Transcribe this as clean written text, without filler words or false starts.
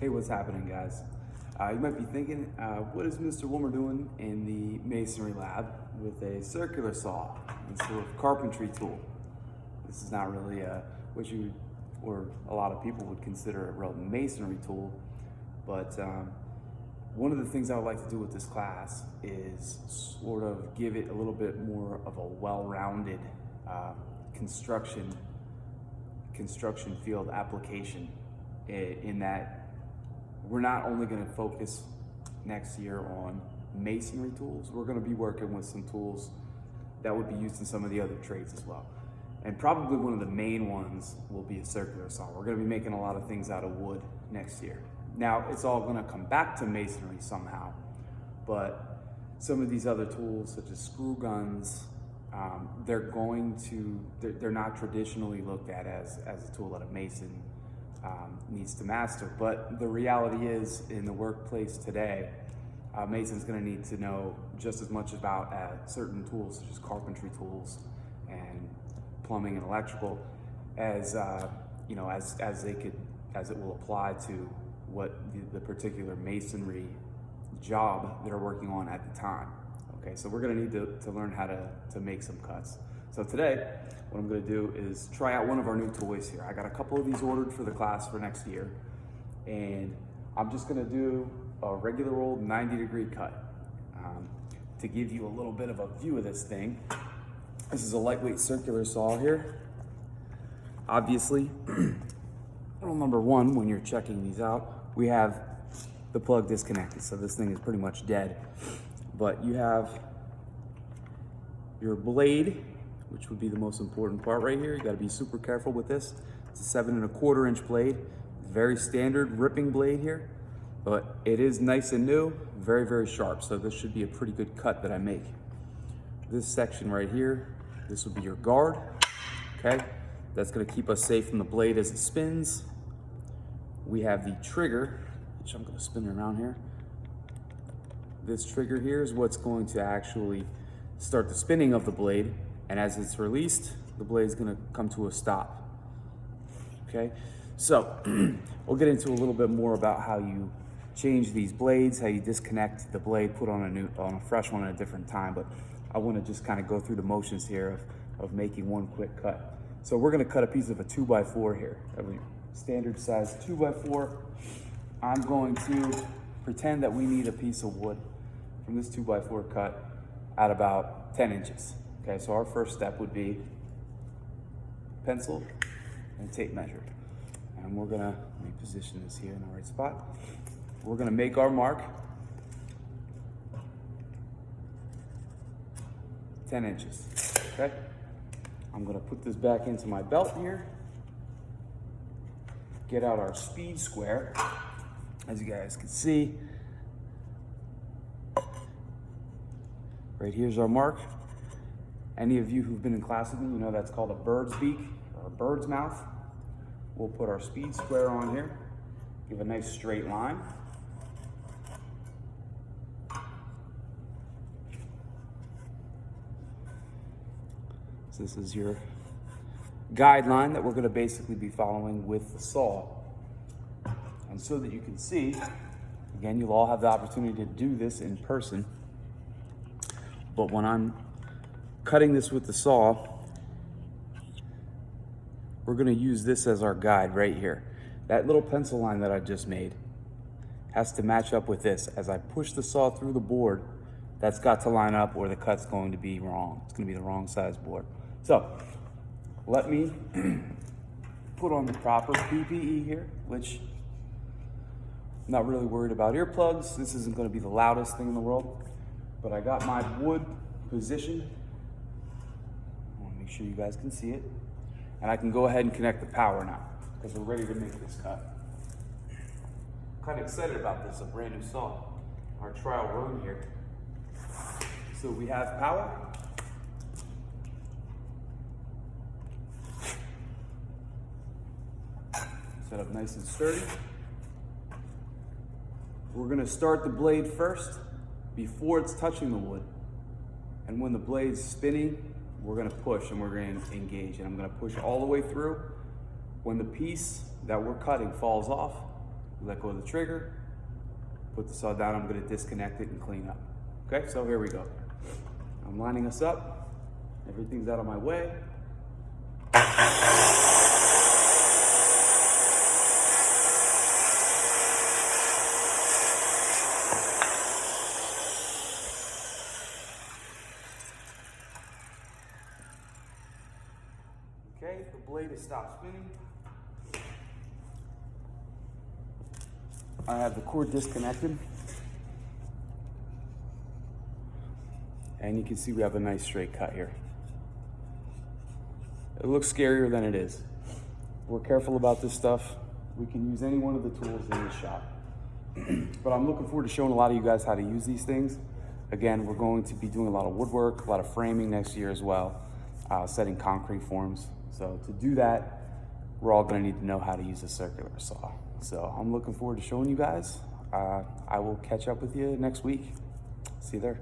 Hey, what's happening, guys? You might be thinking, what is Mr. Wilmer doing in the masonry lab with a circular saw instead of carpentry tool? This is not really what you or a lot of people would consider a real masonry tool, but one of the things I would like to do with this class is sort of give it a little bit more of a well-rounded construction field application, in that we're not only going to focus next year on masonry tools, we're going to be working with some tools that would be used in some of the other trades as well. And probably one of the main ones will be a circular saw. We're going to be making a lot of things out of wood next year. Now, it's all going to come back to masonry somehow, but some of these other tools, such as screw guns, they're not traditionally looked at as a tool that a mason needs to master. But the reality is, in the workplace today, mason's going to need to know just as much about certain tools, such as carpentry tools and plumbing and electrical, as it will apply to what the particular masonry job they're working on at the time. Okay, so we're going to need to learn how to make some cuts. So today, what I'm going to do is try out one of our new toys here. I got a couple of these ordered for the class for next year, and I'm just going to do a regular old 90-degree cut. To give you a little bit of a view of this thing, this is a lightweight circular saw here. Obviously, rule number one when you're checking these out, we have the plug disconnected, so this thing is pretty much dead. But you have your blade, which would be the most important part right here. You got to be super careful with this. It's a 7 1/4 inch blade, very standard ripping blade here, but it is nice and new, very, very sharp. So this should be a pretty good cut that I make. This section right here, this would be your guard, okay? That's going to keep us safe from the blade as it spins. We have the trigger, which I'm going to spin around here. This trigger here is what's going to actually start the spinning of the blade, and as it's released, the blade is going to come to a stop. Okay, so we'll get into a little bit more about how you change these blades, how you disconnect the blade, put on a fresh one at a different time. But I want to just kind of go through the motions here of making one quick cut. So we're going to cut a piece of a 2x4 here, a standard size 2x4. I'm going to pretend that we need a piece of wood from this 2x4 cut at about 10 inches. Okay, so our first step would be pencil and tape measure. And we're gonna, let me position this here in the right spot. We're gonna make our mark 10 inches, okay? I'm gonna put this back into my belt here, get out our speed square. As you guys can see, right here's our mark. Any of you who've been in class with me, you know that's called a bird's beak or a bird's mouth. We'll put our speed square on here, give a nice straight line. So this is your guideline that we're going to basically be following with the saw. And so that you can see, again, you'll all have the opportunity to do this in person, but when I'm cutting this with the saw, we're going to use this as our guide right here. That little pencil line that I just made has to match up with this. As I push the saw through the board, that's got to line up or the cut's going to be wrong. It's going to be the wrong size board. So let me put on the proper PPE here, which I'm not really worried about earplugs. This isn't going to be the loudest thing in the world, but I got my wood positioned. I want to make sure you guys can see it. And I can go ahead and connect the power now because we're ready to make this cut. I'm kind of excited about this, a brand new saw, our trial run here. So we have power. Set up nice and sturdy. We're going to start the blade first before it's touching the wood. And when the blade's spinning, we're going to push and we're going to engage. And I'm going to push all the way through. When the piece that we're cutting falls off, We let go of the trigger, put the saw down. I'm going to disconnect it and clean up. Okay, so here we go. I'm lining us up. Everything's out of my way. Okay, the blade has stopped spinning. I have the cord disconnected. And you can see we have a nice straight cut here. It looks scarier than it is. We're careful about this stuff. We can use any one of the tools in this shop. But I'm looking forward to showing a lot of you guys how to use these things. Again, we're going to be doing a lot of woodwork, a lot of framing next year as well, setting concrete forms. So to do that, we're all gonna need to know how to use a circular saw. So I'm looking forward to showing you guys. I will catch up with you next week. See you there.